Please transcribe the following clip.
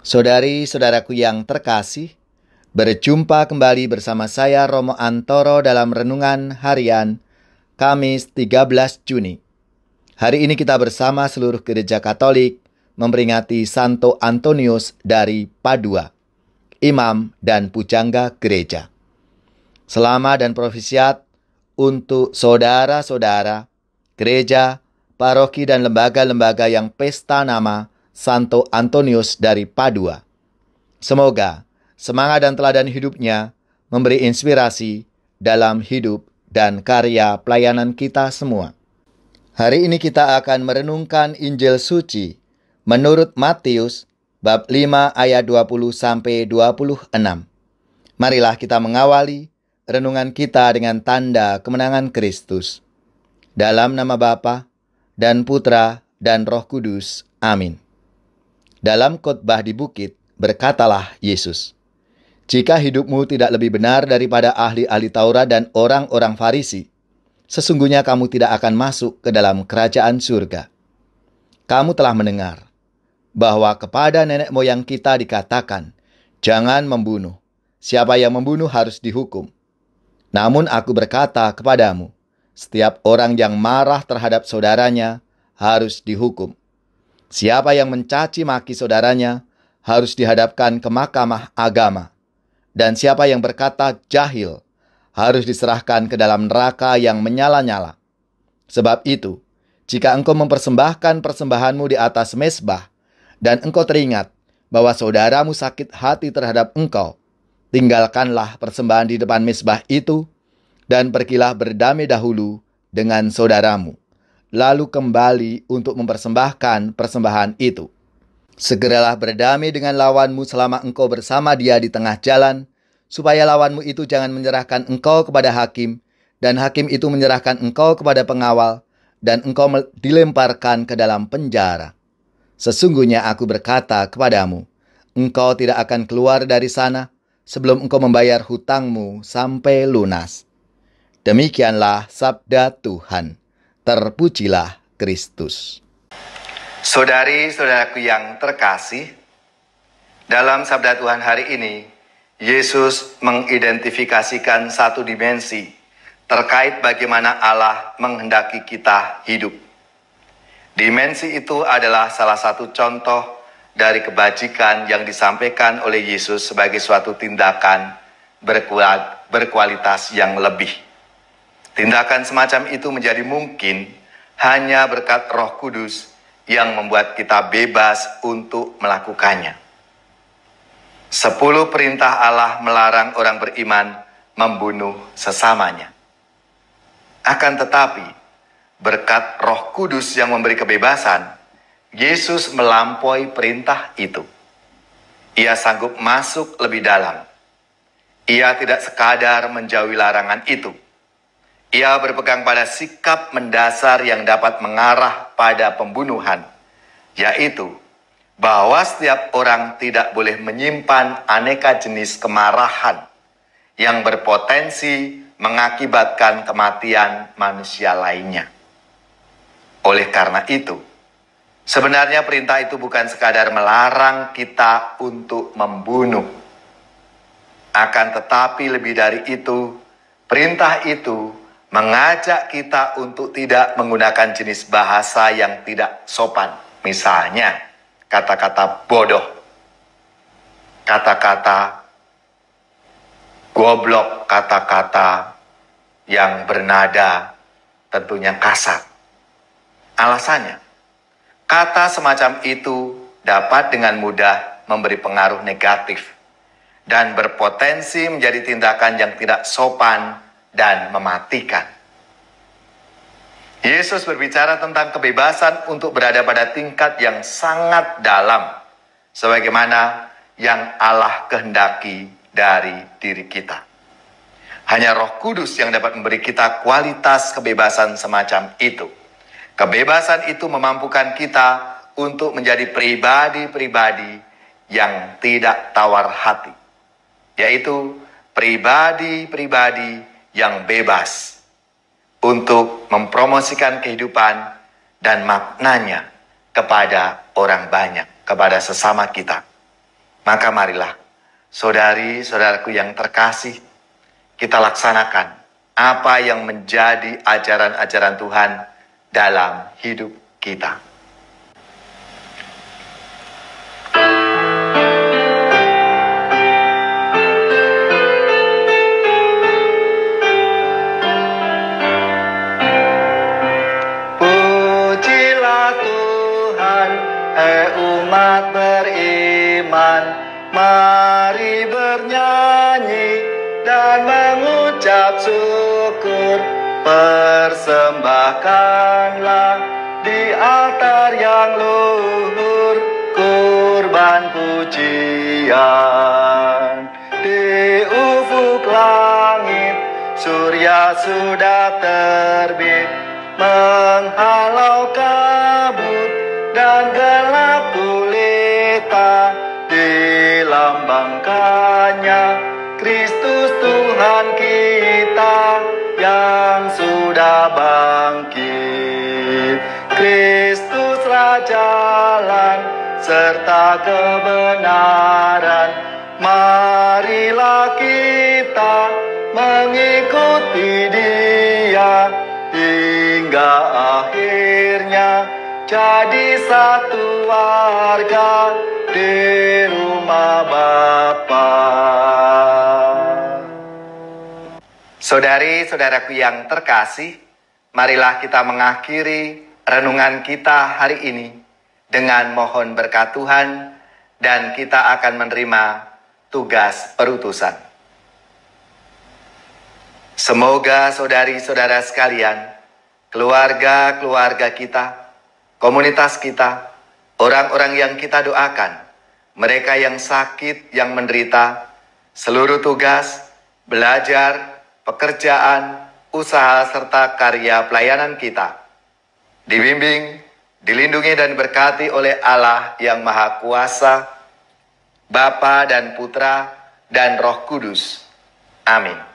Saudari-saudaraku yang terkasih, berjumpa kembali bersama saya Romo Antoro dalam Renungan Harian Kamis 13 Juni. Hari ini kita bersama seluruh Gereja Katolik memperingati Santo Antonius dari Padua, Imam dan Pujangga Gereja. Selamat dan profisiat untuk saudara-saudara, gereja, paroki dan lembaga-lembaga yang pesta nama Santo Antonius dari Padua. Semoga semangat dan teladan hidupnya memberi inspirasi dalam hidup dan karya pelayanan kita semua. Hari ini kita akan merenungkan Injil Suci menurut Matius bab 5 ayat 20-26. Marilah kita mengawali renungan kita dengan tanda kemenangan Kristus. Dalam nama Bapa dan Putra dan Roh Kudus. Amin. Dalam khotbah di bukit, berkatalah Yesus, "Jika hidupmu tidak lebih benar daripada ahli-ahli Taurat dan orang-orang Farisi, sesungguhnya kamu tidak akan masuk ke dalam kerajaan surga. Kamu telah mendengar bahwa kepada nenek moyang kita dikatakan, 'Jangan membunuh. Siapa yang membunuh harus dihukum.' Namun aku berkata kepadamu, setiap orang yang marah terhadap saudaranya harus dihukum. Siapa yang mencaci maki saudaranya harus dihadapkan ke mahkamah agama. Dan siapa yang berkata jahil harus diserahkan ke dalam neraka yang menyala-nyala. Sebab itu, jika engkau mempersembahkan persembahanmu di atas mezbah, dan engkau teringat bahwa saudaramu sakit hati terhadap engkau, tinggalkanlah persembahan di depan mezbah itu, dan pergilah berdamai dahulu dengan saudaramu. Lalu kembali untuk mempersembahkan persembahan itu. Segeralah berdamai dengan lawanmu selama engkau bersama dia di tengah jalan, supaya lawanmu itu jangan menyerahkan engkau kepada hakim, dan hakim itu menyerahkan engkau kepada pengawal, dan engkau dilemparkan ke dalam penjara. Sesungguhnya aku berkata kepadamu, engkau tidak akan keluar dari sana sebelum engkau membayar hutangmu sampai lunas." Demikianlah sabda Tuhan. Terpujilah Kristus. Saudari-saudaraku yang terkasih, dalam sabda Tuhan hari ini, Yesus mengidentifikasikan satu dimensi terkait bagaimana Allah menghendaki kita hidup. Dimensi itu adalah salah satu contoh dari kebajikan yang disampaikan oleh Yesus sebagai suatu tindakan berkualitas yang lebih. Tindakan semacam itu menjadi mungkin hanya berkat Roh Kudus yang membuat kita bebas untuk melakukannya. 10 perintah Allah melarang orang beriman membunuh sesamanya. Akan tetapi, berkat Roh Kudus yang memberi kebebasan, Yesus melampaui perintah itu. Ia sanggup masuk lebih dalam. Ia tidak sekadar menjauhi larangan itu. Ia berpegang pada sikap mendasar yang dapat mengarah pada pembunuhan, yaitu bahwa setiap orang tidak boleh menyimpan aneka jenis kemarahan yang berpotensi mengakibatkan kematian manusia lainnya. Oleh karena itu, sebenarnya perintah itu bukan sekadar melarang kita untuk membunuh. Akan tetapi lebih dari itu, perintah itu mengajak kita untuk tidak menggunakan jenis bahasa yang tidak sopan. Misalnya, kata-kata bodoh, kata-kata goblok, kata-kata yang bernada tentunya kasar. Alasannya, kata semacam itu dapat dengan mudah memberi pengaruh negatif dan berpotensi menjadi tindakan yang tidak sopan dan mematikan. Yesus berbicara tentang kebebasan untuk berada pada tingkat yang sangat dalam, sebagaimana yang Allah kehendaki dari diri kita. Hanya Roh Kudus yang dapat memberi kita kualitas kebebasan semacam itu. Kebebasan itu memampukan kita untuk menjadi pribadi-pribadi yang tidak tawar hati, yaitu pribadi-pribadi yang bebas untuk mempromosikan kehidupan dan maknanya kepada orang banyak, kepada sesama kita. Maka marilah, saudari-saudaraku yang terkasih, kita laksanakan apa yang menjadi ajaran-ajaran Tuhan dalam hidup kita. Pujilah Tuhan, umat beriman, mari bernyanyi dan mengucap syukur, persembahkanlah di altar yang luhur kurban pujian. Di ufuk langit surya sudah terbit, menghalau kabut dan gelap gulita, dilambangkannya Kristus Tuhan kita yang sudah bangkit. Kristus Rajalan serta kebenaran, marilah kita mengikuti Dia hingga akhirnya jadi satu warga di rumah Bapa. Saudari-saudaraku yang terkasih, marilah kita mengakhiri renungan kita hari ini dengan mohon berkat Tuhan, dan kita akan menerima tugas perutusan. Semoga saudari-saudara sekalian, keluarga-keluarga kita, komunitas kita, orang-orang yang kita doakan, mereka yang sakit, yang menderita, seluruh tugas, belajar, pekerjaan, usaha, serta karya pelayanan kita dibimbing, dilindungi dan berkati oleh Allah yang Maha Kuasa, Bapa dan Putra dan Roh Kudus. Amin.